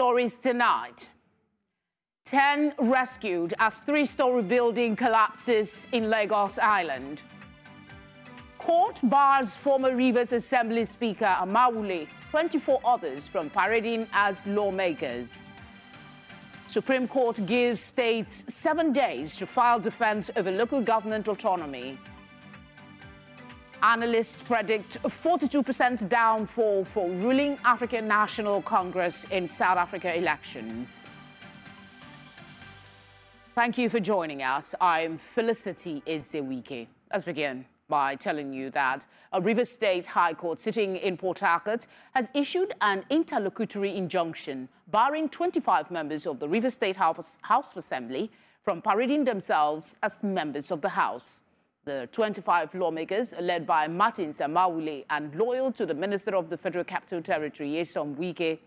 stories tonight. 10 rescued as three-story building collapses in Lagos Island. Court bars former Rivers Assembly Speaker Amawule, 24 others from parading as lawmakers. Supreme Court gives states 7 days to file defense over local government autonomy. Analysts predict a 42% downfall for ruling African National Congress in South Africa elections. Thank you for joining us. I'm Felicity Ezewike. Let's begin by telling you that a Rivers State High Court sitting in Port Harcourt has issued an interlocutory injunction barring 25 members of the Rivers State House of Assembly from parading themselves as members of the House. The 25 lawmakers, led by Martins Amawule and loyal to the Minister of the Federal Capital Territory, Nyesom Wike,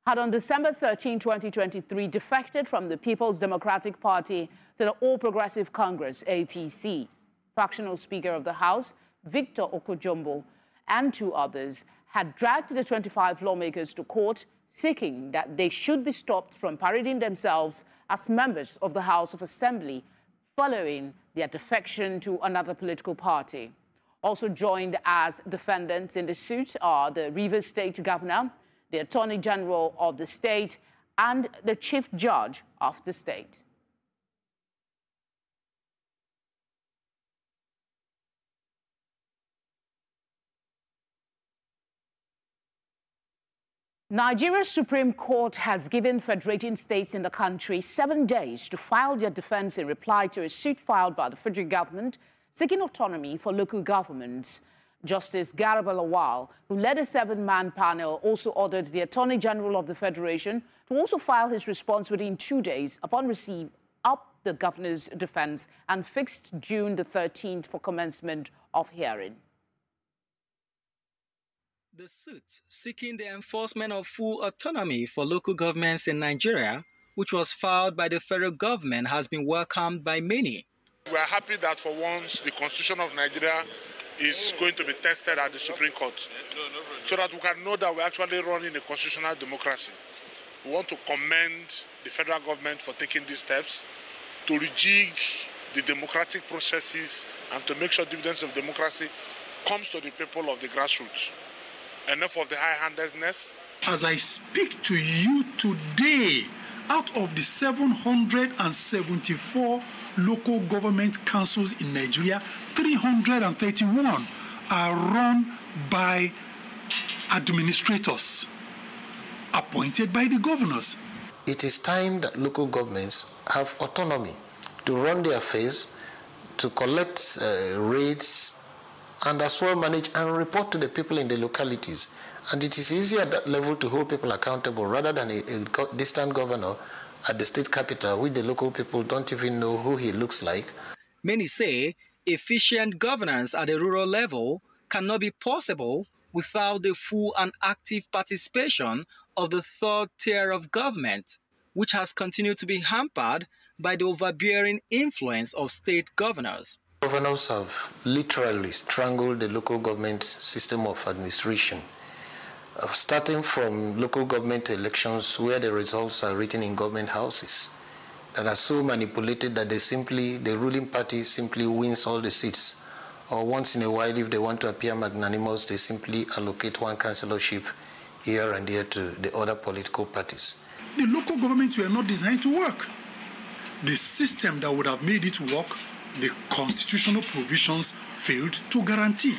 had on December 13, 2023, defected from the People's Democratic Party to the All Progressive Congress, APC. Fractional Speaker of the House, Victor Okojombo, and 2 others had dragged the 25 lawmakers to court, seeking that they should be stopped from parading themselves as members of the House of Assembly following their defection to another political party. Also joined as defendants in the suit are the Rivers State Governor, the Attorney General of the state, and the Chief Judge of the state. Nigeria's Supreme Court has given federating states in the country 7 days to file their defense in reply to a suit filed by the federal government seeking autonomy for local governments. Justice Garba Lawal, who led a 7-man panel, also ordered the Attorney General of the Federation to also file his response within 2 days upon receipt of the governor's defense and fixed June the 13th for commencement of hearing. The suit seeking the enforcement of full autonomy for local governments in Nigeria, which was filed by the federal government, has been welcomed by many. We are happy that for once the Constitution of Nigeria is going to be tested at the Supreme Court, so that we can know that we're actually running a constitutional democracy. We want to commend the federal government for taking these steps to rejig the democratic processes and to make sure dividends of democracy comes to the people of the grassroots. Enough of the high-handedness. As I speak to you today, out of the 774 local government councils in Nigeria, 331 are run by administrators appointed by the governors. It is time that local governments have autonomy to run their affairs, to collect rates, and as well manage and report to the people in the localities. And it is easier at that level to hold people accountable rather than a distant governor at the state capital, which the local people don't even know who he looks like. Many say efficient governance at the rural level cannot be possible without the full and active participation of the third tier of government, which has continued to be hampered by the overbearing influence of state governors. Governors have literally strangled the local government system of administration, starting from local government elections where the results are written in government houses that are so manipulated that the ruling party simply wins all the seats. Or once in a while, if they want to appear magnanimous, they simply allocate one councillorship here and there to the other political parties. The local governments were not designed to work. The system that would have made it work, the constitutional provisions failed to guarantee.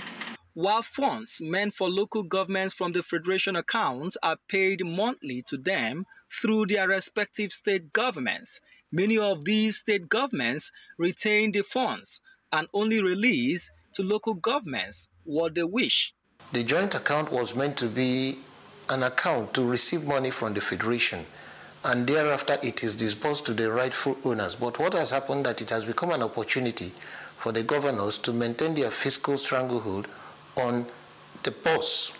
While funds meant for local governments from the Federation accounts are paid monthly to them through their respective state governments, many of these state governments retain the funds and only release to local governments what they wish. The joint account was meant to be an account to receive money from the Federation, and thereafter it is disbursed to the rightful owners. But what has happened that it has become an opportunity for the governors to maintain their fiscal stranglehold on the purse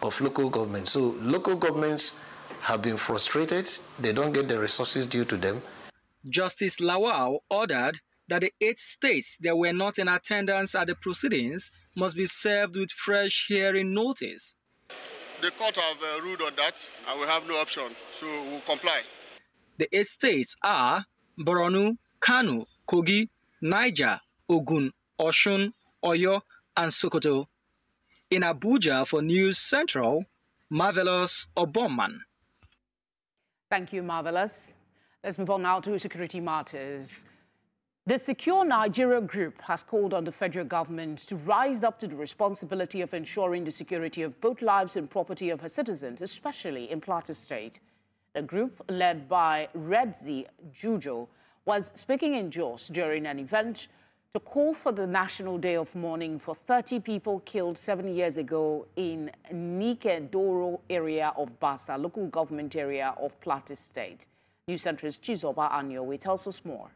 of local governments. So local governments have been frustrated. They don't get the resources due to them. Justice Lawal ordered that the 8 states that were not in attendance at the proceedings must be served with fresh hearing notice. The court have ruled on that, and we have no option, so we'll comply. The 8 states are Borno, Kano, Kogi, Niger, Ogun, Osun, Oyo, and Sokoto. In Abuja for News Central, Marvelous Obonman. Thank you, Marvelous. Let's move on now to security matters. The Secure Nigeria Group has called on the federal government to rise up to the responsibility of ensuring the security of both lives and property of her citizens, especially in Plateau State. The group, led by Redzi Jujo, was speaking in Jos during an event to call for the National Day of Mourning for 30 people killed 7 years ago in Nikedoro area of Basa, local government area of Plateau State. News Center's Chizoba Anyowe tells us more.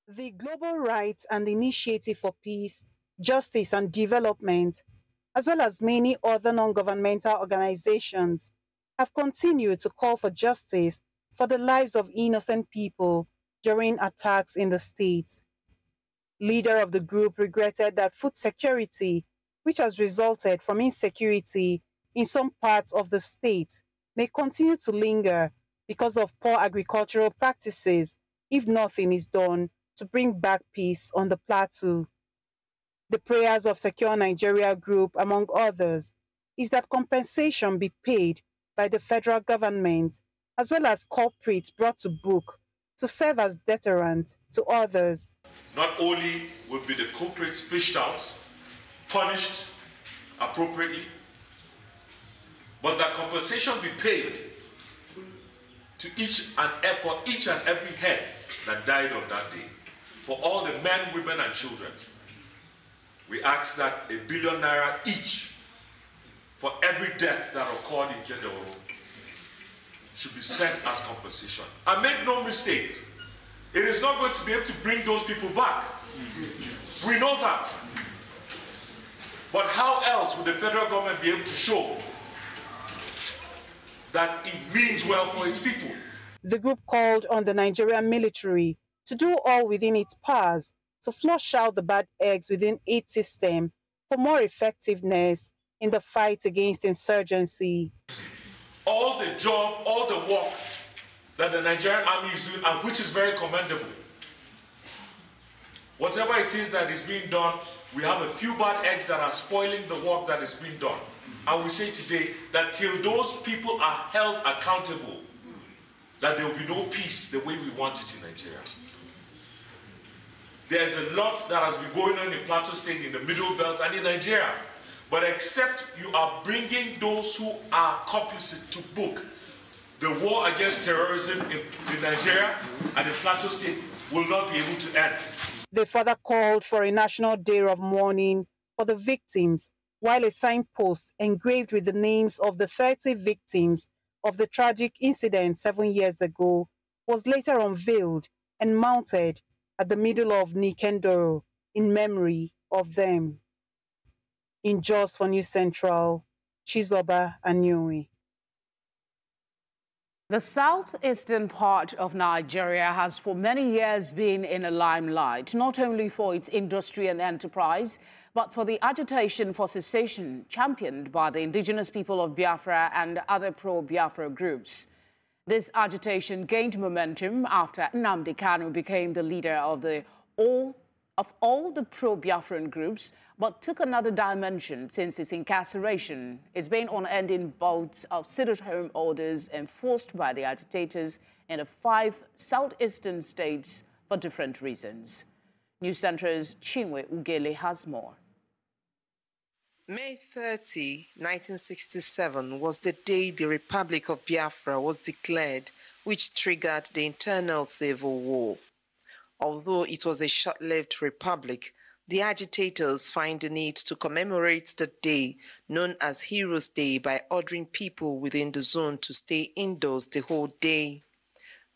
The Global Rights and Initiative for Peace, Justice and Development, as well as many other non-governmental organizations, have continued to call for justice for the lives of innocent people during attacks in the state. Leader of the group regretted that food security, which has resulted from insecurity in some parts of the state, may continue to linger because of poor agricultural practices if nothing is done to bring back peace on the plateau. The prayers of Secure Nigeria Group, among others, is that compensation be paid by the federal government, as well as culprits brought to book to serve as deterrent to others. Not only will be the culprits fished out, punished appropriately, but that compensation be paid to each and every head that died on that day. For all the men, women, and children, we ask that ₦1 billion each for every death that occurred in Kedoro should be sent as compensation. And make no mistake, it is not going to be able to bring those people back. We know that. But how else would the federal government be able to show that it means well for its people? The group called on the Nigerian military to do all within its powers to flush out the bad eggs within its system for more effectiveness in the fight against insurgency. All the job, all the work that the Nigerian army is doing, and which is very commendable. Whatever it is that is being done, we have a few bad eggs that are spoiling the work that is being done. And we say today that till those people are held accountable, that there will be no peace the way we want it in Nigeria. There's a lot that has been going on in Plateau State, in the Middle Belt, and in Nigeria. But except you are bringing those who are complicit to book, the war against terrorism in Nigeria and in Plateau State will not be able to end. They further called for a national day of mourning for the victims, while a signpost engraved with the names of the 30 victims of the tragic incident 7 years ago was later unveiled and mounted at the middle of Nikendoro in memory of them. In Jos for News Central, Chizoba Anyowe. The southeastern part of Nigeria has for many years been in the limelight, not only for its industry and enterprise, but for the agitation for cessation championed by the indigenous people of Biafra and other pro-Biafra groups. This agitation gained momentum after Nnamdi Kanu became the leader of all the pro-Biafran groups, but took another dimension since his incarceration. It's been unending bouts of sit-at-home orders enforced by the agitators in the 5 southeastern states for different reasons. News Center's Chinwe Ugele has more. May 30, 1967 was the day the Republic of Biafra was declared, which triggered the internal civil war. Although it was a short-lived republic, the agitators find the need to commemorate the day known as Heroes' Day by ordering people within the zone to stay indoors the whole day.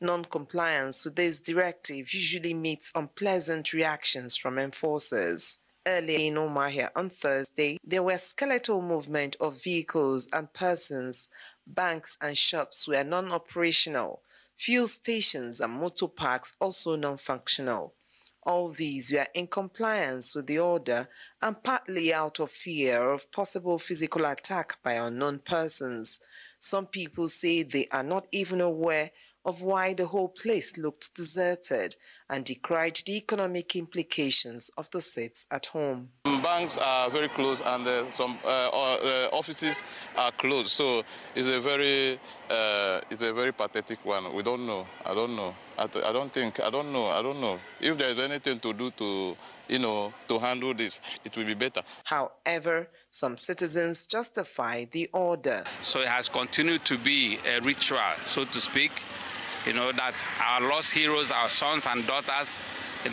Non-compliance with this directive usually meets unpleasant reactions from enforcers. Earlier in Umuahia on Thursday, there were skeletal movement of vehicles and persons. Banks and shops were non-operational. Fuel stations and motor parks also non-functional. All these were in compliance with the order and partly out of fear of possible physical attack by unknown persons. Some people say they are not even aware of why the whole place looked deserted and decried the economic implications of the sits at home. Banks are very close and some offices are closed, so it's a very pathetic one. We don't know. I don't know. I don't know. If there's anything to do to, to handle this, it will be better. However, some citizens justify the order. So it has continued to be a ritual, so to speak, that our lost heroes, our sons and daughters,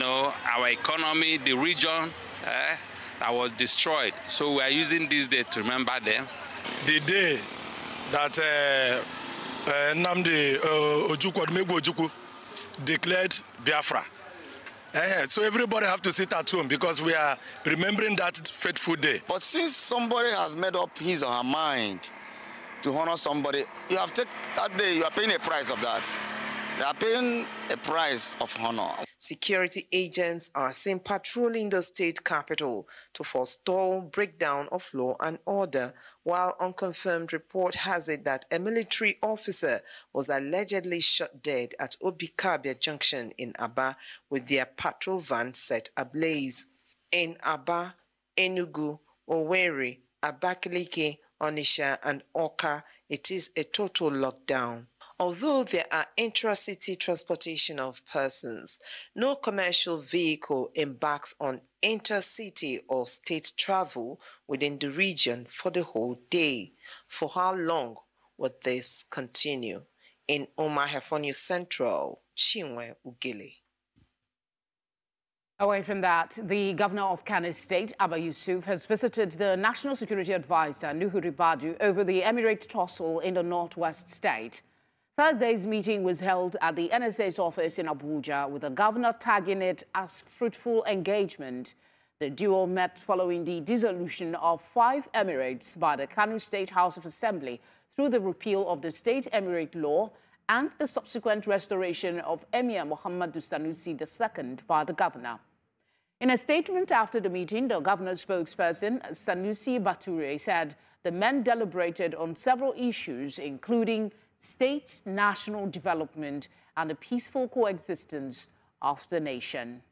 our economy, the region that was destroyed. So we are using this day to remember them. The day that Nnamdi Ojukwu declared Biafra. So everybody have to sit at home because we are remembering that fateful day. But since somebody has made up his or her mind to honor somebody, you have taken that day, you are paying a price of that. They are paying a price of honor. Security agents are seen patrolling the state capital to forestall breakdown of law and order, while unconfirmed report has it that a military officer was allegedly shot dead at Obikabia Junction in Aba with their patrol van set ablaze. In Aba, Enugu, Owerri, Abakaliki, Onitsha and Awka, it is a total lockdown. Although there are intra-city transportation of persons, no commercial vehicle embarks on intercity or state travel within the region for the whole day. For how long would this continue? In Omahefonu Central, Chinwe Ugile. Away from that, the governor of Kano State, Abba Yusuf, has visited the National Security Advisor, Nuhu Ribadu, over the emirate tussle in the northwest state. Thursday's meeting was held at the NSA's office in Abuja, with the governor tagging it as fruitful engagement. The duo met following the dissolution of 5 emirates by the Kano State House of Assembly through the repeal of the state emirate law and the subsequent restoration of Emir Muhammadu Sanusi II by the governor. In a statement after the meeting, the governor's spokesperson, Sanusi Bature, said the men deliberated on several issues, including state national development and the peaceful coexistence of the nation.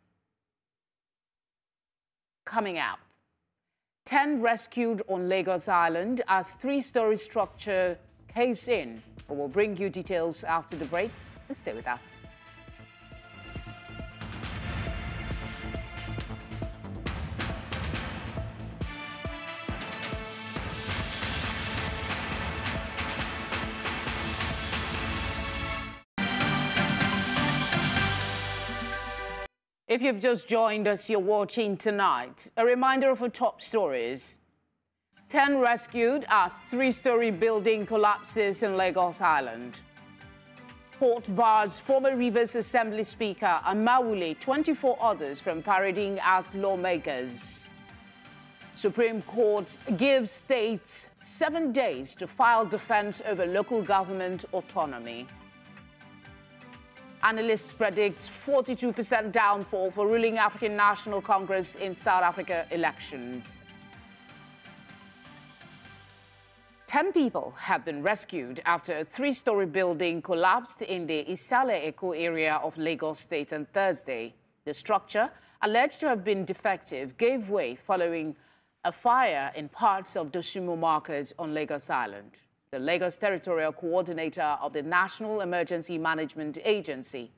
Coming up, 10 rescued on Lagos Island as 3-story structure caves in. We will bring you details after the break. Please stay with us. If you've just joined us, you're watching Tonight. A reminder of our top stories. 10 rescued as 3-story building collapses in Lagos Island. Court bars former Rivers Assembly Speaker Amawule 24 others from parading as lawmakers. Supreme Court gives states 7 days to file defense over local government autonomy. Analysts predict 42% downfall for ruling African National Congress in South Africa elections. 10 people have been rescued after a 3-story building collapsed in the Isale Eko area of Lagos State on Thursday. The structure, alleged to have been defective, gave way following a fire in parts of the Sumo Market on Lagos Island. The Lagos Territorial Coordinator of the National Emergency Management Agency,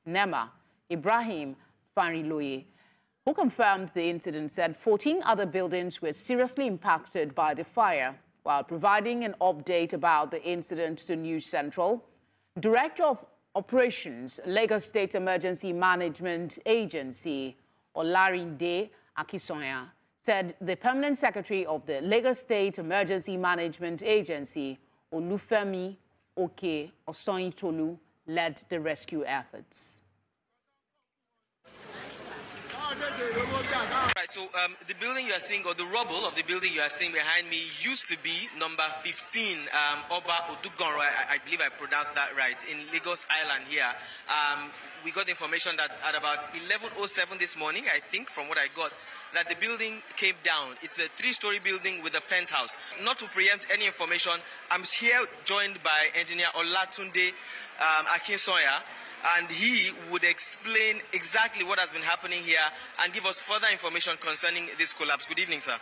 NEMA, Ibrahim Fariloye, who confirmed the incident, said 14 other buildings were seriously impacted by the fire. While providing an update about the incident to News Central, Director of Operations, Lagos State Emergency Management Agency, Olarinde Akisonya, said the Permanent Secretary of the Lagos State Emergency Management Agency, Olufemi Oke Osoyintolu, led the rescue efforts. Right, so the building you are seeing, or the rubble of the building you are seeing behind me, used to be number 15, Oba Odugonro, I believe I pronounced that right, in Lagos Island here. We got information that at about 11:07 this morning, I think, from what I got, that the building came down. It's a 3-story building with a penthouse. Not to preempt any information, I'm here joined by engineer Olatunde Akinsoya, and he would explain exactly what has been happening here and give us further information concerning this collapse. Good evening, sir.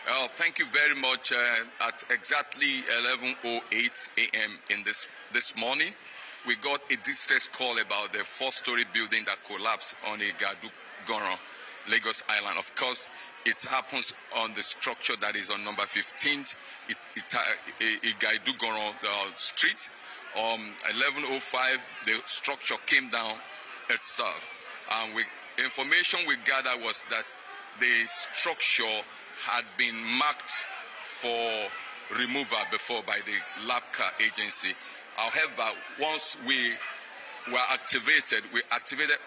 Well, thank you very much. At exactly 11:08 a.m. in this morning, we got a distress call about the 4-story building that collapsed on Igadu Goron, Lagos Island. Of course, it happens on the structure that is on number 15, Igadu Goron Street. 11:05, the structure came down itself. Information we gathered was that the structure had been marked for removal before by the LAPCA agency. However, once we activated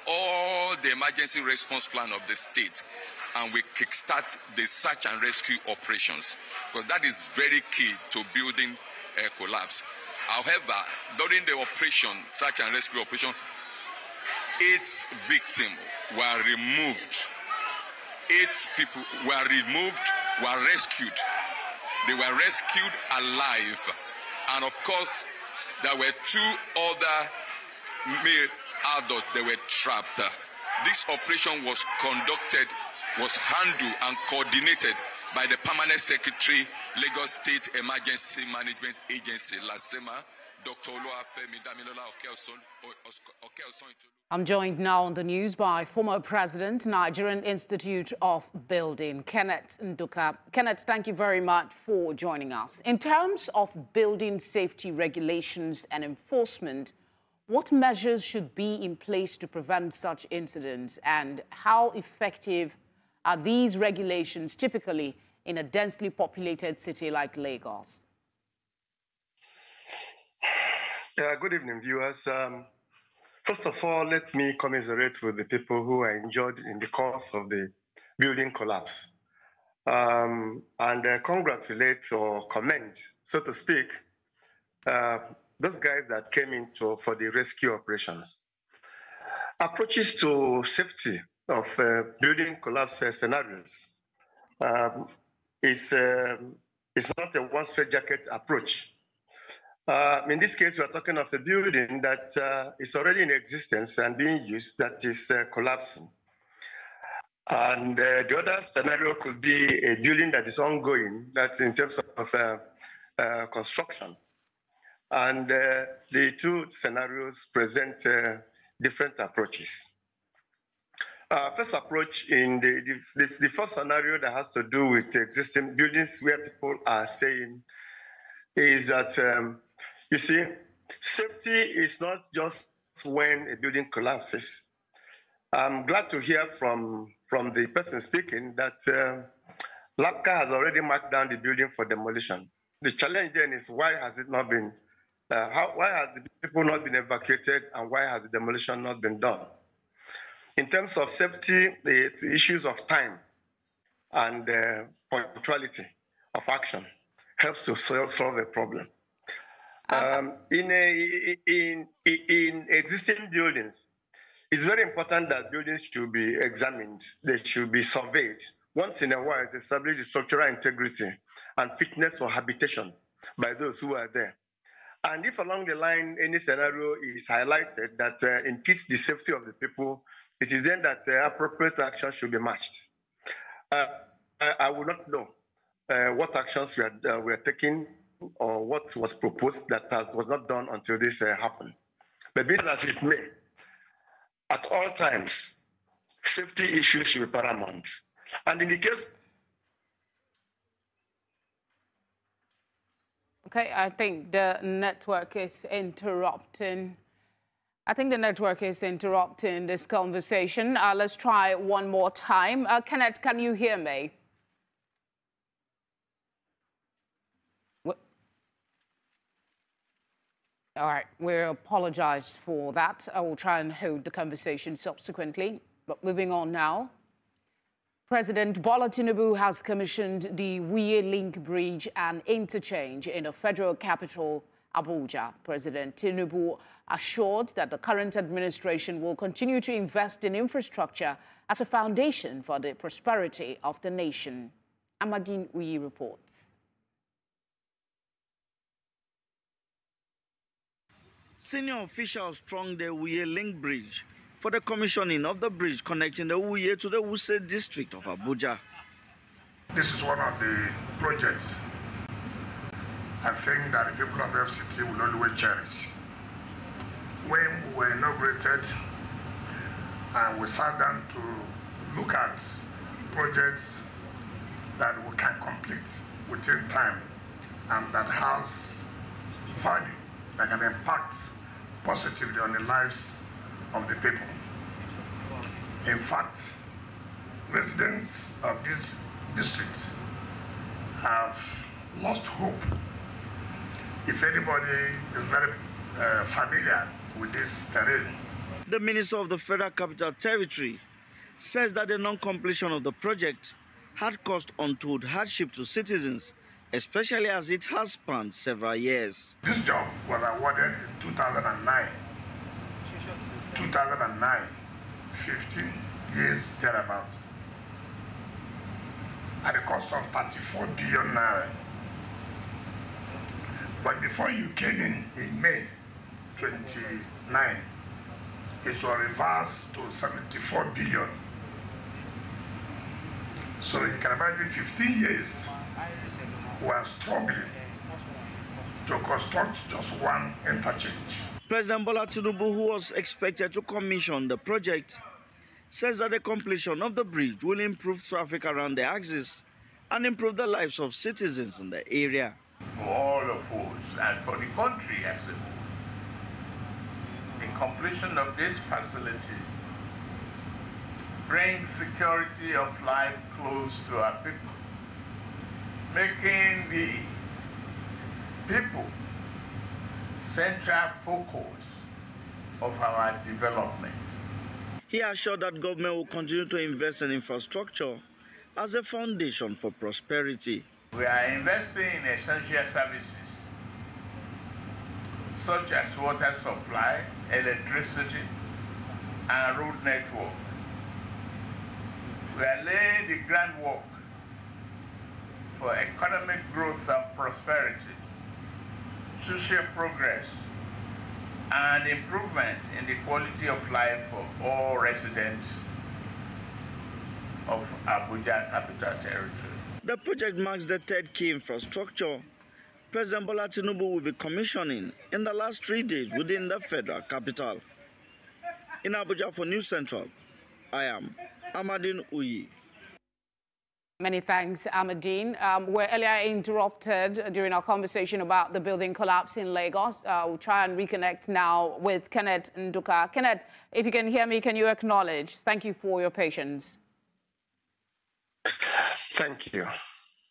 all the emergency response plan of the state, and we kickstart the search and rescue operations, because that is very key to building a collapse. However, during the operation, search and rescue operation, 8 victims were removed. 8 people were removed, were rescued. They were rescued alive. And of course, there were 2 other male adults that were trapped. This operation was conducted, was handled and coordinated by the Permanent Secretary, Lagos State Emergency Management Agency, LASEMA, Dr. Oluwafemi Damilola Okeoson. I'm joined now on the news by former President, Nigerian Institute of Building, Kenneth Nduka. Kenneth, thank you very much for joining us. In terms of building safety regulations and enforcement, what measures should be in place to prevent such incidents, and how effective are these regulations typically in a densely populated city like Lagos? Good evening, viewers. First of all, let me commiserate with the people who are injured in the course of the building collapse, and congratulate or commend, so to speak, those guys that came in for the rescue operations. Approaches to safety of building collapse scenarios is not a one-straight-jacket approach. In this case, we are talking of a building that is already in existence and being used that is collapsing. And the other scenario could be a building that is ongoing, that's in terms of construction. And the 2 scenarios present different approaches. First approach, in the first scenario that has to do with existing buildings where people are staying, is that, you see, safety is not just when a building collapses. I'm glad to hear from the person speaking that LAPCA has already marked down the building for demolition. The challenge then is, why has it not been, why have the people not been evacuated, and why has the demolition not been done? In terms of safety, the issues of time and punctuality of action helps to solve a problem. In existing buildings, it's very important that buildings should be examined. They should be surveyed. Once in a while, to establish the structural integrity and fitness for habitation by those who are there. And if along the line any scenario is highlighted that impedes the safety of the people, it is then that appropriate action should be matched. I would not know what actions we are taking or what was proposed that was not done until this happened. But be that as it may, at all times, safety issues should be paramount. And in the case... Okay, I think the network is interrupting. This conversation. Let's try one more time. Kenneth, can you hear me? All right, we apologize for that. I will try and hold the conversation subsequently. But moving on now. President Bola Tinubu has commissioned the Wuye Link Bridge and interchange in the federal capital, Abuja. President Tinubu assured that the current administration will continue to invest in infrastructure as a foundation for the prosperity of the nation. Amadine Uyi reports. Senior officials thronged the Wuye Link Bridge for the commissioning of the bridge connecting the Wuye to the Wuse district of Abuja. This is one of the projects I think that the people of FCT will always cherish. When we were inaugurated and we sat down to look at projects that we can complete within time and that has value, that can impact positively on the lives of the people. In fact, residents of this district have lost hope. If anybody is very familiar with this terrain. The Minister of the Federal Capital Territory says that the non-completion of the project had caused untold hardship to citizens, especially as it has spanned several years. This job was awarded in 2009. 15 years thereabout, at the cost of 34 billion naira. But before you came in May 29, it was reversed to 74 billion. So you can imagine 15 years we are struggling to construct just one interchange. President Bola Tinubu, who was expected to commission the project, says that the completion of the bridge will improve traffic around the axis and improve the lives of citizens in the area. For all of us and for the country as a whole, the completion of this facility brings security of life close to our people, making the people central focus of our development. He assured that government will continue to invest in infrastructure as a foundation for prosperity. We are investing in essential services such as water supply, electricity, and road network. We are laying the groundwork for economic growth and prosperity, social progress, and improvement in the quality of life for all residents of Abuja Capital Territory. The project marks the third key infrastructure President Bola Tinubu will be commissioning in the last 3 days within the federal capital. In Abuja for News Central, I am Amadine Uyi. Many thanks, Amadine. We're earlier interrupted during our conversation about the building collapse in Lagos. We'll try and reconnect now with Kenneth Nduka. Kenneth, if you can hear me, can you acknowledge? Thank you for your patience. Thank you.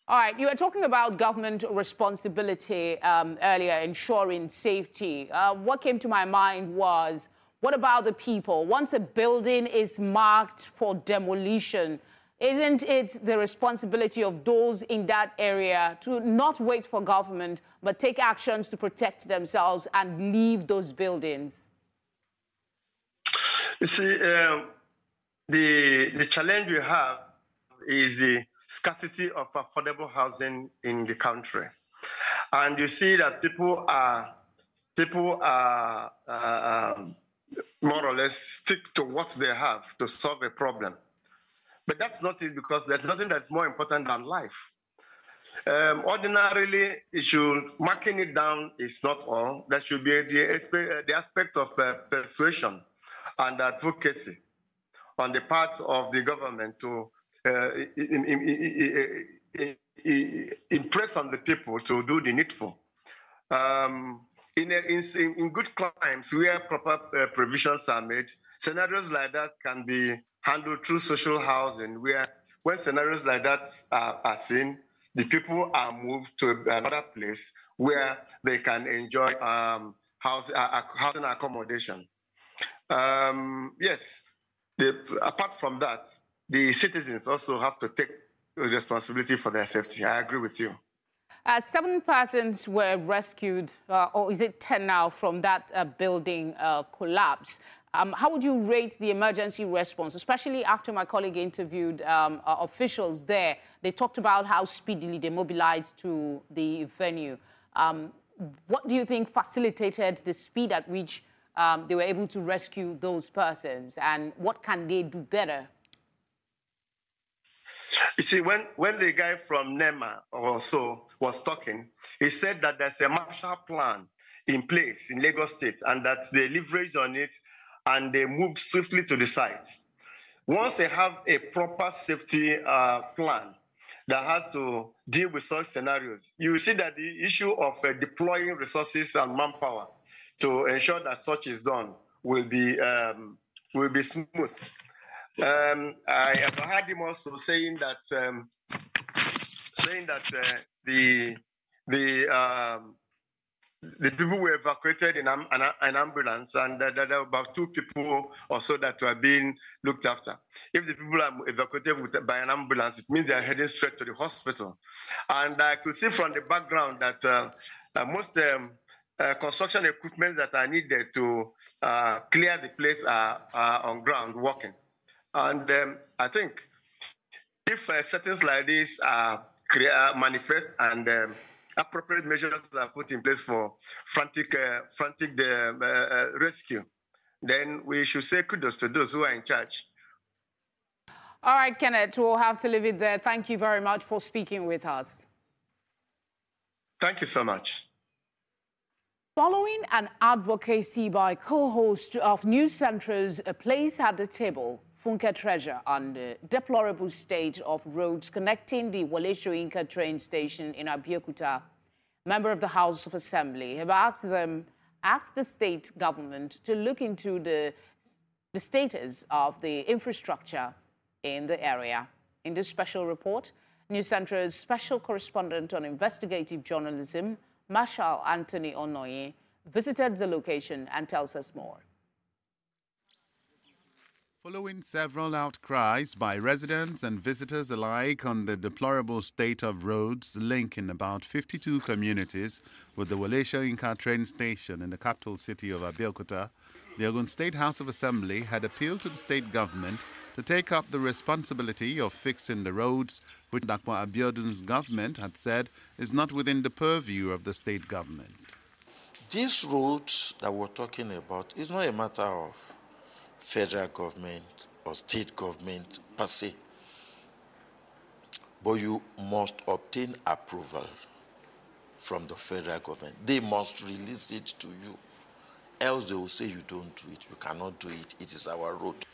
All right, you were talking about government responsibility earlier, ensuring safety. What came to my mind was, what about the people? Once a building is marked for demolition, isn't it the responsibility of those in that area to not wait for government, but take actions to protect themselves and leave those buildings? You see, the challenge we have is the scarcity of affordable housing in the country. And you see that people are more or less stick to what they have to solve a problem. But that's not it, because there's nothing that's more important than life. Ordinarily, marking it down is not all. There should be the aspect of persuasion and advocacy on the part of the government to impress on the people to do the needful. In good climes where proper provisions are made, scenarios like that can be handled through social housing, where when scenarios like that are seen, the people are moved to another place where they can enjoy housing accommodation. Yes, apart from that, the citizens also have to take responsibility for their safety. I agree with you. 7 persons were rescued, or is it 10 now, from that building collapse. How would you rate the emergency response, especially after my colleague interviewed officials there? They talked about how speedily they mobilized to the venue. What do you think facilitated the speed at which they were able to rescue those persons, and what can they do better? You see, when the guy from NEMA or so was talking, he said that there's a Marshall Plan in place in Lagos State and that they leveraged on it and they moved swiftly to the site. Once they have a proper safety plan that has to deal with such scenarios, you will see that the issue of deploying resources and manpower to ensure that such is done will be smooth. I have heard him also saying that the people were evacuated in an ambulance, and that there were about 2 people or so that were being looked after. If the people are evacuated by an ambulance, it means they are heading straight to the hospital. And I could see from the background that most construction equipment that are needed to clear the place are on ground working. And I think if settings like this are manifest and appropriate measures are put in place for frantic rescue, then we should say kudos to those who are in charge. All right, Kenneth, we'll have to leave it there. Thank you very much for speaking with us. Thank you so much. Following an advocacy by co-host of News Central's A Place at the Table, Funke Treasure, on the deplorable state of roads connecting the Wole Soyinka train station in Abeokuta, member of the House of Assembly have asked the state government to look into the status of the infrastructure in the area. In this special report, News Central's special correspondent on investigative journalism, Marshal Anthony Onoye, visited the location and tells us more. Following several outcries by residents and visitors alike on the deplorable state of roads linking about 52 communities with the Wole Soyinka train station in the capital city of Abeokuta, the Ogun State House of Assembly had appealed to the state government to take up the responsibility of fixing the roads, which Dr. Abiodun's government had said is not within the purview of the state government. These roads that we're talking about is not a matter of federal government or state government per se, but you must obtain approval from the federal government. They must release it to you, else they will say you don't do it, you cannot do it, it is our road.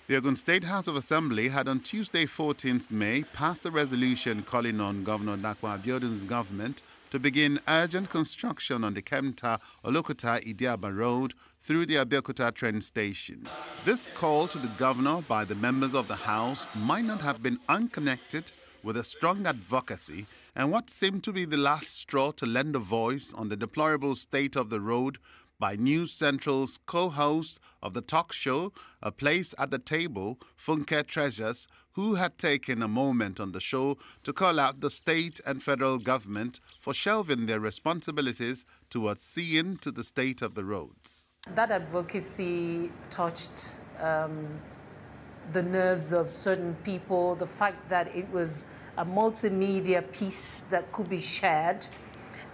The Ogun State House of Assembly had on Tuesday 14th May passed a resolution calling on Governor Dr. Abiodun's government to begin urgent construction on the Kemta-Olokuta-Idiaba Road through the Abeokuta train station. This call to the governor by the members of the House might not have been unconnected with a strong advocacy and what seemed to be the last straw to lend a voice on the deplorable state of the road by News Central's co-host of the talk show, A Place at the Table, Funke Treasures, who had taken a moment on the show to call out the state and federal government for shelving their responsibilities towards seeing to the state of the roads. That advocacy touched the nerves of certain people, the fact that it was a multimedia piece that could be shared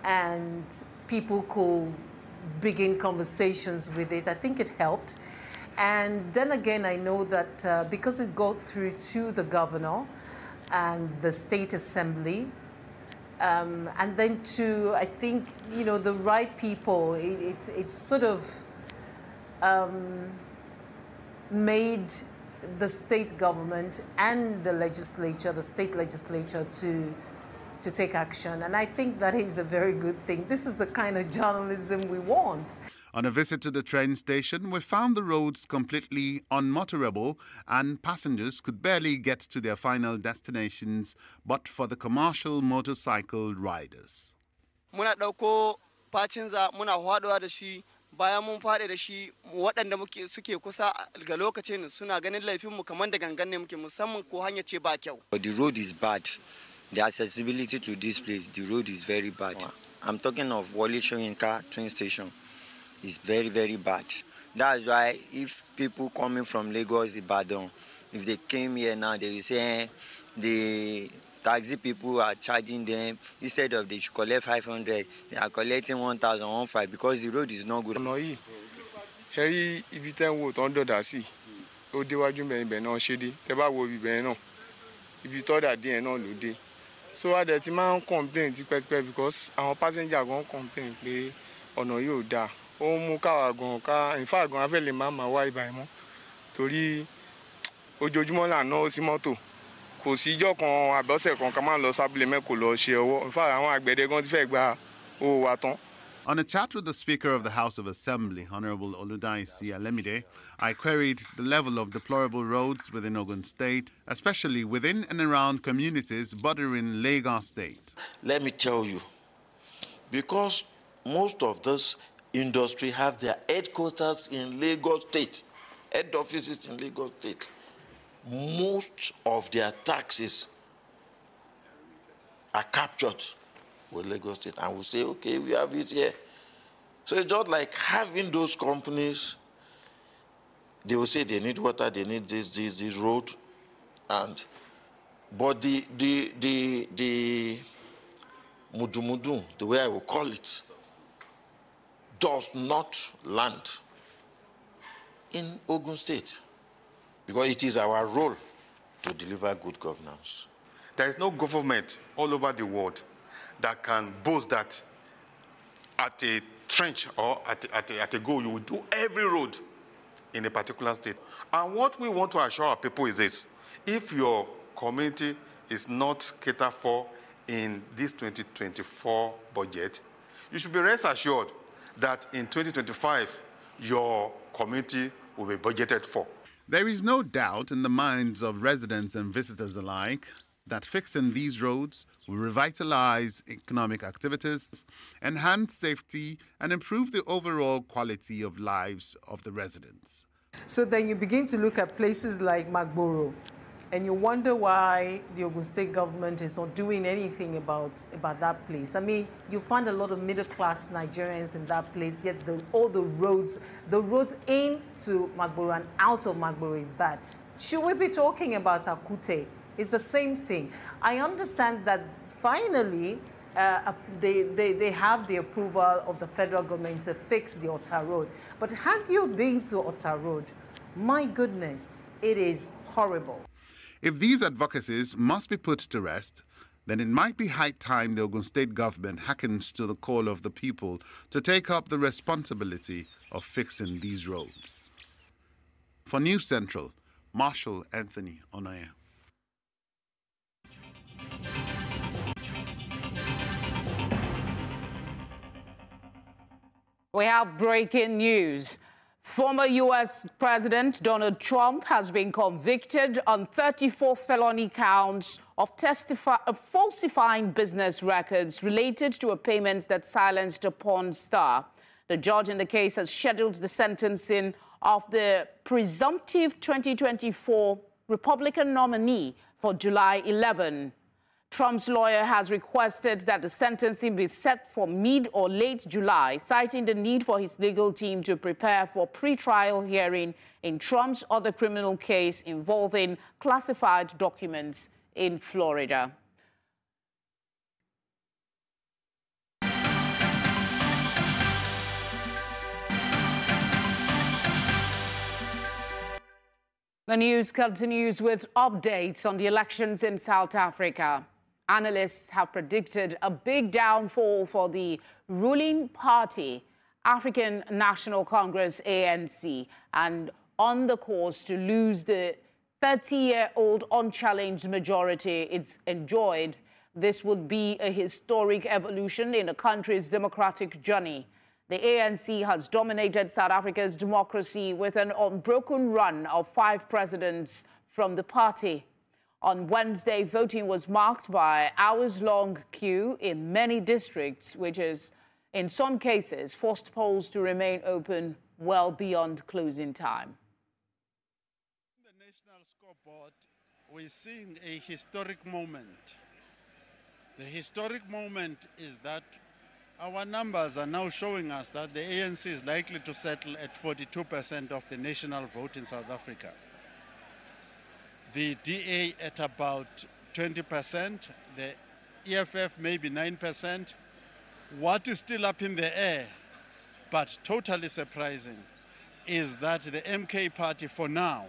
and people could begin conversations with it. I think it helped. And then again, I know that because it got through to the governor and the state assembly, and then to, I think, you know, the right people, it's sort of made the state government and the legislature, the state legislature, to take action. And I think that is a very good thing. This is the kind of journalism we want. On a visit to the train station, we found the roads completely unmotorable and passengers could barely get to their final destinations but for the commercial motorcycle riders. Muna dauko facinza muna hwadowa da shi bayan mun faɗi da shi waɗanda suke kusa ga lokacin suna ganin laifinmu kamar da gangan ne muke musamman ko hanya ce ba kyau. The road is bad. The accessibility to this place, the road is very bad. I'm talking of Wole Soyinka train station. It's very, very bad. That's why if people coming from Lagos, Ibadan, if they came here now, they will say the taxi people are charging them, instead of they should collect 500, they are collecting 1,105 because the road is not good. Ṣé ibi tẹ́ ń wò tó ń dọ̀dà sí ó déwájú mẹ́rin ibẹ̀ náà ṣe dé tẹ́ bá wo ibẹ̀ náà ibi tọ́dà díẹ̀ náà ló dé so adẹ̀ ti máa ń complain tipẹ́tipẹ́ because àwọn passenger gan complain pé ọ̀nà yóò dáa ó ń mú káwa gan ká in fact gan afẹ́ lè má máa wá ibà mọ́ torí ojoojúmọ́ là ń náwó sí mọ́tò. On a chat with the Speaker of the House of Assembly, Honorable Oludaisi Alemide, I queried the level of deplorable roads within Ogun State, especially within and around communities bordering Lagos State. Let me tell you, because most of this industry have their headquarters in Lagos State, head offices in Lagos State, most of their taxes are captured with Lagos State, and we say, okay, we have it here. So it's just like having those companies, they will say they need water, they need this road, but the mudu, the way I will call it, does not land in Ogun State. Because it is our role to deliver good governance. There is no government all over the world that can boast that at a trench or at a goal, you will do every road in a particular state. And what we want to assure our people is this: if your community is not catered for in this 2024 budget, you should be rest assured that in 2025, your community will be budgeted for. There is no doubt in the minds of residents and visitors alike that fixing these roads will revitalize economic activities, enhance safety, and improve the overall quality of lives of the residents. So then you begin to look at places like Magboro, and you wonder why the Ogun State government is not doing anything about that place. I mean, you find a lot of middle-class Nigerians in that place, yet all the roads into Magboro and out of Magboro is bad. Should we be talking about Akute? It's the same thing. I understand that finally they have the approval of the federal government to fix the Ota Road. But have you been to Ota Road? My goodness, it is horrible. If these advocacies must be put to rest, then it might be high time the Ogun State government hearkens to the call of the people to take up the responsibility of fixing these roads. For News Central, Marshall Anthony Onaya. We have breaking news. Former U.S. President Donald Trump has been convicted on 34 felony counts of falsifying business records related to a payment that silenced a porn star. The judge in the case has scheduled the sentencing of the presumptive 2024 Republican nominee for July 11. Trump's lawyer has requested that the sentencing be set for mid or late July, citing the need for his legal team to prepare for pre-trial hearing in Trump's other criminal case involving classified documents in Florida. The news continues with updates on the elections in South Africa. Analysts have predicted a big downfall for the ruling party, African National Congress, ANC, and on the course to lose the 30-year-old unchallenged majority it's enjoyed. This would be a historic evolution in the country's democratic journey. The ANC has dominated South Africa's democracy with an unbroken run of 5 presidents from the party. On Wednesday, voting was marked by hours-long queue in many districts, which is in some cases, forced polls to remain open well beyond closing time. The National Scoreboard, we're seeing a historic moment. The historic moment is that our numbers are now showing us that the ANC is likely to settle at 42% of the national vote in South Africa. The DA at about 20%, the EFF maybe 9%. What is still up in the air, but totally surprising, is that the MK party for now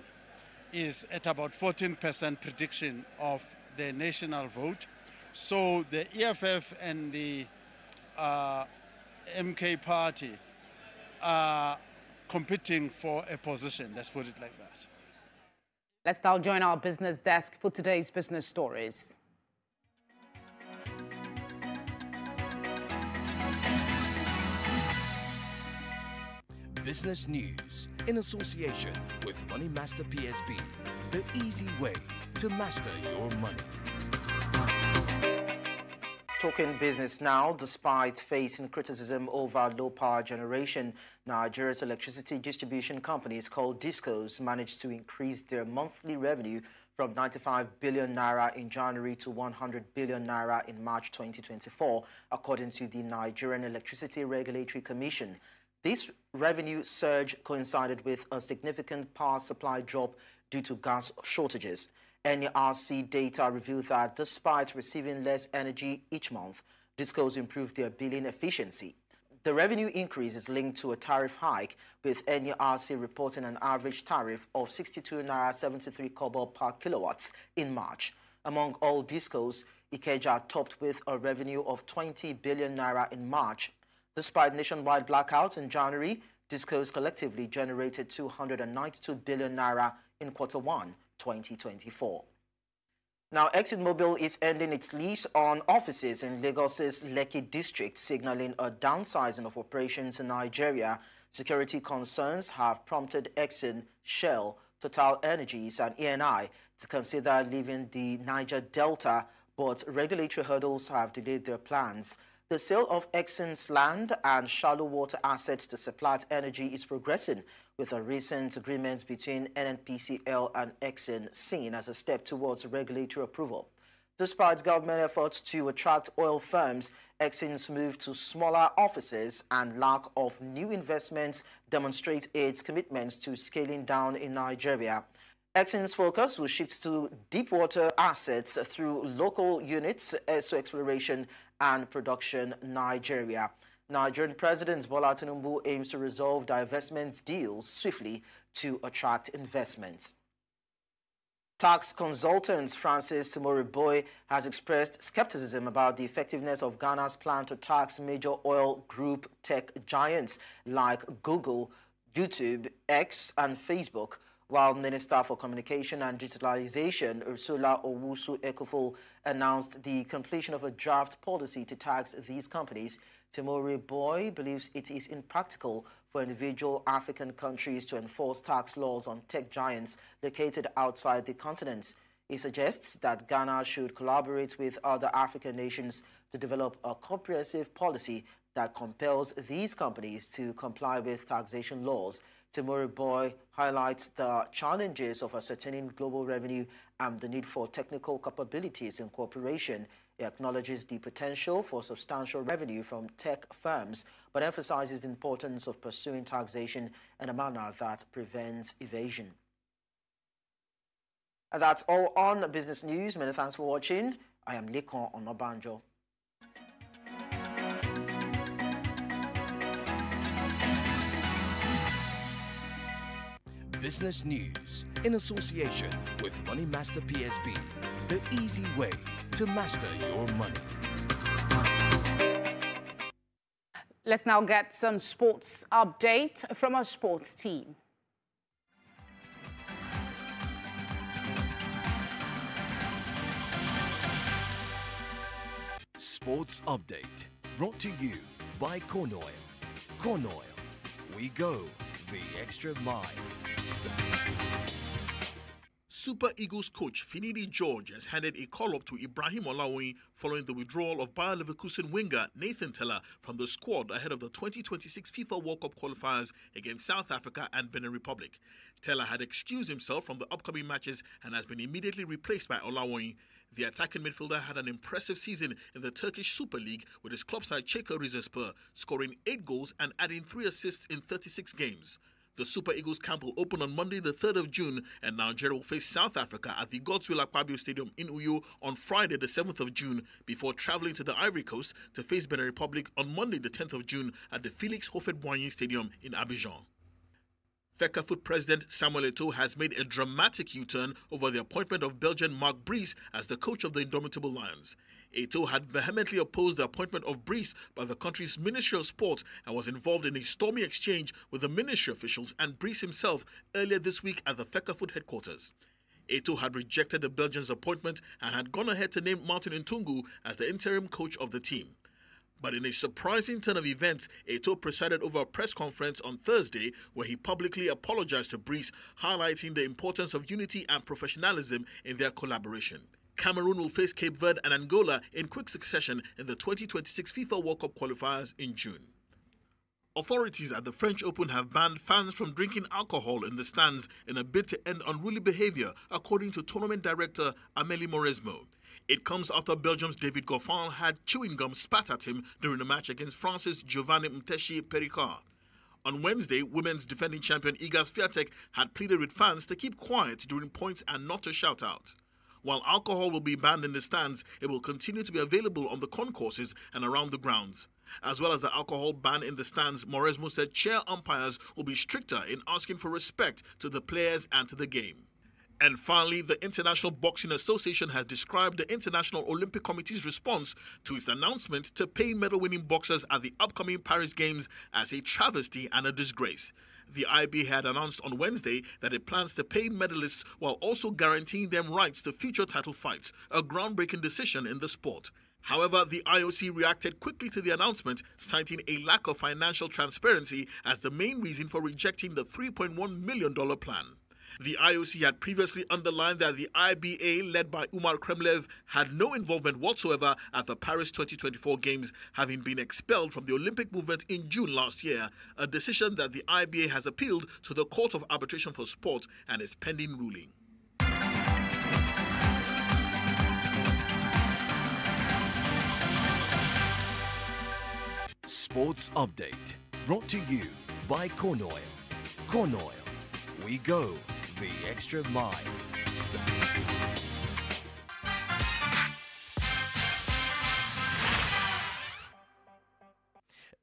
is at about 14% prediction of the national vote. So the EFF and the MK party are competing for a position, let's put it like that. Let's now join our business desk for today's business stories. Business news in association with Money Master PSB, the easy way to master your money. Talking business now, despite facing criticism over low power generation, Nigeria's electricity distribution companies called DISCOs managed to increase their monthly revenue from 95 billion naira in January to 100 billion naira in March 2024, according to the Nigerian Electricity Regulatory Commission. This revenue surge coincided with a significant power supply drop due to gas shortages. NERC data revealed that despite receiving less energy each month, DISCOs improved their billing efficiency. The revenue increase is linked to a tariff hike, with NERC reporting an average tariff of 62.73 kobo per kilowatts in March. Among all DISCOs, Ikeja topped with a revenue of 20 billion naira in March. Despite nationwide blackouts in January, DISCOs collectively generated 292 billion naira in Q1 2024. Now, ExxonMobil is ending its lease on offices in Lagos's Lekki district, signaling a downsizing of operations in Nigeria. Security concerns have prompted Exxon, Shell, Total Energies, and ENI to consider leaving the Niger Delta, but regulatory hurdles have delayed their plans. The sale of Exxon's land and shallow water assets to Seplat Energy is progressing, with a recent agreement between NNPCL and Exxon seen as a step towards regulatory approval. Despite government efforts to attract oil firms, Exxon's move to smaller offices and lack of new investments demonstrate its commitment to scaling down in Nigeria. Exxon's focus will shift to deep-water assets through local units, ESO Exploration and Production Nigeria. Nigerian President Bola Tinubu aims to resolve divestment deals swiftly to attract investments. Tax consultant Francis Moriboy has expressed skepticism about the effectiveness of Ghana's plan to tax major oil group tech giants like Google, YouTube, X, and Facebook, while Minister for Communication and Digitalization Ursula Owusu-Ekufo announced the completion of a draft policy to tax these companies. Moriboy believes it is impractical for individual African countries to enforce tax laws on tech giants located outside the continent. He suggests that Ghana should collaborate with other African nations to develop a comprehensive policy that compels these companies to comply with taxation laws. Moriboy highlights the challenges of ascertaining global revenue and the need for technical capabilities in cooperation. He acknowledges the potential for substantial revenue from tech firms, but emphasizes the importance of pursuing taxation in a manner that prevents evasion. And that's all on Business News. Many thanks for watching. I am Lekon Onobanjo. Business news in association with Money Master PSB, the easy way to master your money. Let's now get some sports update from our sports team. Sports update brought to you by Corn Oil. Corn Oil, we go the extra mile. Super Eagles coach Finidi George has handed a call-up to Ibrahim Olaoyin following the withdrawal of Bayer Leverkusen winger Nathan Teller from the squad ahead of the 2026 FIFA World Cup qualifiers against South Africa and Benin Republic. Teller had excused himself from the upcoming matches and has been immediately replaced by Olaoyin. The attacking midfielder had an impressive season in the Turkish Super League with his club side Çaykur Rizespor, scoring 8 goals and adding 3 assists in 36 games. The Super Eagles camp will open on Monday the 3rd of June and Nigeria will face South Africa at the Godswill Akpabio Stadium in Uyo on Friday the 7th of June before travelling to the Ivory Coast to face Benin Republic on Monday the 10th of June at the Felix Houphouët-Boigny Stadium in Abidjan. Fecafoot President Samuel Eto'o has made a dramatic U-turn over the appointment of Belgian Marc Brice as the coach of the Indomitable Lions. Eto'o had vehemently opposed the appointment of Brice by the country's Ministry of Sport and was involved in a stormy exchange with the ministry officials and Brice himself earlier this week at the Fecafoot headquarters. Eto'o had rejected the Belgians' appointment and had gone ahead to name Martin Ntungu as the interim coach of the team. But in a surprising turn of events, Eto'o presided over a press conference on Thursday where he publicly apologized to Brice, highlighting the importance of unity and professionalism in their collaboration. Cameroon will face Cape Verde and Angola in quick succession in the 2026 FIFA World Cup qualifiers in June. Authorities at the French Open have banned fans from drinking alcohol in the stands in a bid to end unruly behavior, according to tournament director Amélie Mauresmo. It comes after Belgium's David Goffin had chewing gum spat at him during the match against France's Giovanni Mteshi Pericard. On Wednesday, women's defending champion Iga Swiatek had pleaded with fans to keep quiet during points and not to shout out. While alcohol will be banned in the stands, it will continue to be available on the concourses and around the grounds. As well as the alcohol ban in the stands, Mauresmo said chair umpires will be stricter in asking for respect to the players and to the game. And finally, the International Boxing Association has described the International Olympic Committee's response to its announcement to pay medal-winning boxers at the upcoming Paris Games as a travesty and a disgrace. The IB had announced on Wednesday that it plans to pay medalists while also guaranteeing them rights to future title fights, a groundbreaking decision in the sport. However, the IOC reacted quickly to the announcement, citing a lack of financial transparency as the main reason for rejecting the $3.1 million plan. The IOC had previously underlined that the IBA, led by Umar Kremlev, had no involvement whatsoever at the Paris 2024 Games, having been expelled from the Olympic movement in June last year, a decision that the IBA has appealed to the Court of Arbitration for Sport and is pending ruling. Sports Update, brought to you by Corn Oil. Corn Oil, we go the extra mile.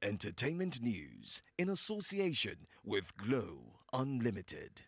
Entertainment news in association with Glow Unlimited.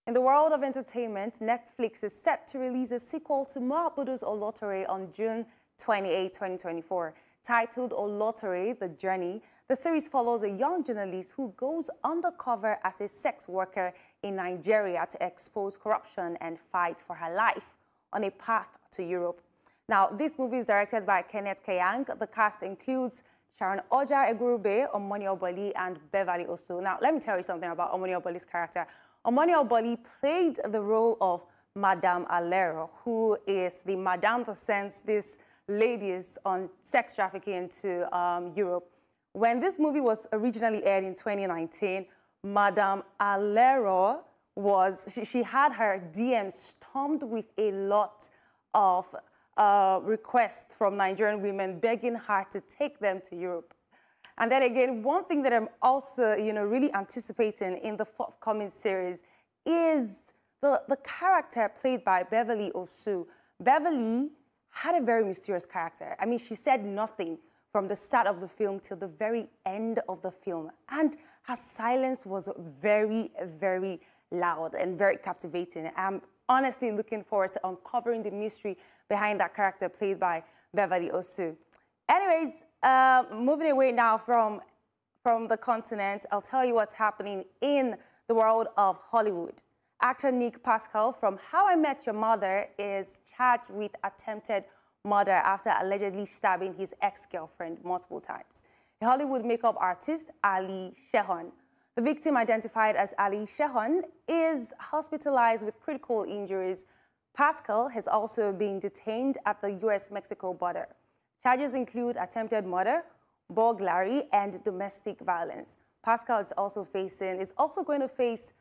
In the world of entertainment, Netflix is set to release a sequel to Mahabudu's Oloture on June 28, 2024. Titled Oloture: The Journey, the series follows a young journalist who goes undercover as a sex worker in Nigeria to expose corruption and fight for her life on a path to Europe. Now, this movie is directed by Kenneth Kayang. The cast includes Sharon Oja Egurube, Omoni Oboli, and Beverly Osu. Now, let me tell you something about Omoni Oboli's character. Omoni Oboli played the role of Madame Alero, who is the Madame that sends this ladies on sex trafficking to Europe. When this movie was originally aired in 2019, Madame Alero she had her DM stormed with a lot of requests from Nigerian women begging her to take them to Europe. And then again, one thing that I'm also, really anticipating in the forthcoming series is the character played by Beverly Osu. Beverly had a very mysterious character. I mean, she said nothing from the start of the film till the very end of the film. And her silence was very, very loud and very captivating. I'm honestly looking forward to uncovering the mystery behind that character played by Beverly Osu. Anyways, moving away now from the continent, I'll tell you what's happening in the world of Hollywood. Actor Nick Pascal from How I Met Your Mother is charged with attempted murder after allegedly stabbing his ex-girlfriend multiple times. a Hollywood makeup artist, Ali Shehon. The victim, identified as Ali Shehon, is hospitalized with critical injuries. Pascal has also been detained at the U.S.-Mexico border. Charges include attempted murder, burglary, and domestic violence. Pascal is also going to face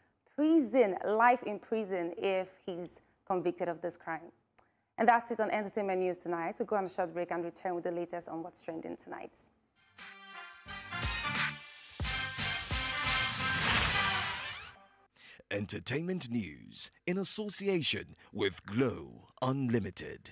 life in prison if he's convicted of this crime. And that's it on Entertainment News tonight. We'll go on a short break and return with the latest on what's trending tonight. Entertainment News in association with Glow Unlimited.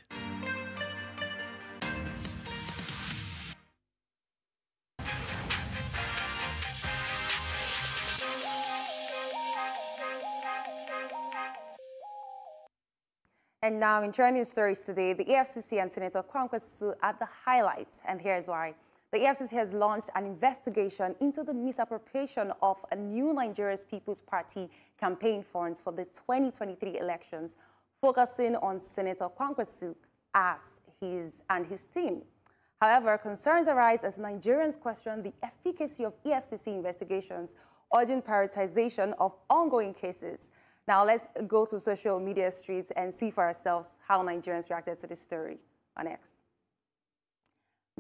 And now, in trending stories today, the EFCC and Senator Kwankwaso are the highlights, and here's why. The EFCC has launched an investigation into the misappropriation of a new Nigeria's People's Party campaign funds for the 2023 elections, focusing on Senator Kwankwaso and his team. However, concerns arise as Nigerians question the efficacy of EFCC investigations, urging prioritization of ongoing cases. Now, let's go to social media streets and see for ourselves how Nigerians reacted to this story on X.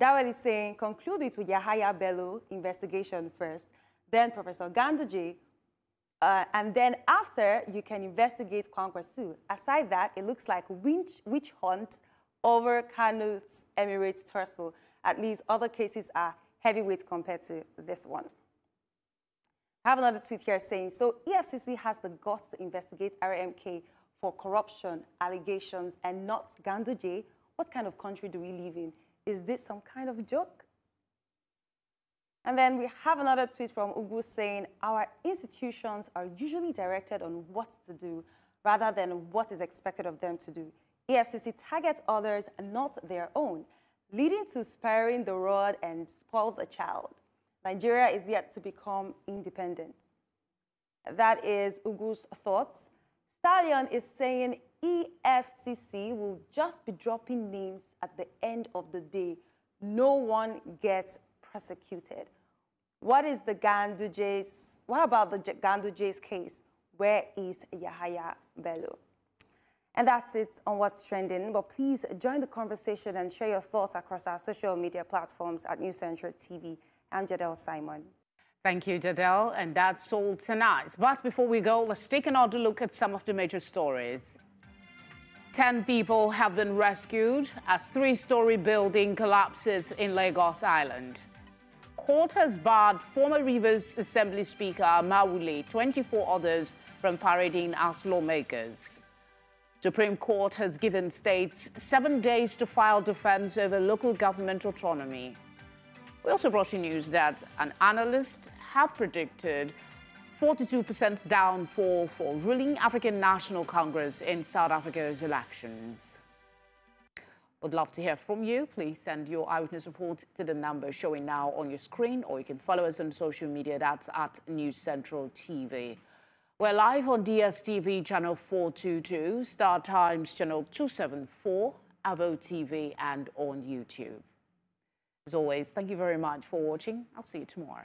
Dawel is saying, conclude it with Yahaya Bello investigation first, then Professor Ganduje, and then after, you can investigate Kwankwaso. Aside that, it looks like witch hunt over Kanu's Emirates tussle. At least other cases are heavyweight compared to this one. I have another tweet here saying, so EFCC has the guts to investigate RMK for corruption allegations and not Ganduje. What kind of country do we live in? Is this some kind of joke? And then we have another tweet from Ugu saying, our institutions are usually directed on what to do rather than what is expected of them to do. EFCC targets others and not their own, leading to sparing the rod and spoil the child. Nigeria is yet to become independent. That is Ugu's thoughts. Stallion is saying EFCC will just be dropping names at the end of the day. No one gets prosecuted. What about the Ganduje's case? Where is Yahaya Bello? And that's it on what's trending. But please join the conversation and share your thoughts across our social media platforms at News Central TV. I'm Jadel Simon. Thank you, Jadel. And that's all tonight. But before we go, let's take another look at some of the major stories. 10 people have been rescued as three-story building collapses in Lagos Island. Court has barred former Rivers Assembly Speaker Mawule, 24 others from parading as lawmakers. Supreme Court has given states 7 days to file defense over local government autonomy. We also brought you news that an analyst have predicted 42% downfall for ruling African National Congress in South Africa's elections. Would love to hear from you. Please send your eyewitness report to the number showing now on your screen, or you can follow us on social media. That's at News Central TV. We're live on DSTV channel 422, Star Times channel 274, Avo TV, and on YouTube. As always, thank you very much for watching. I'll see you tomorrow.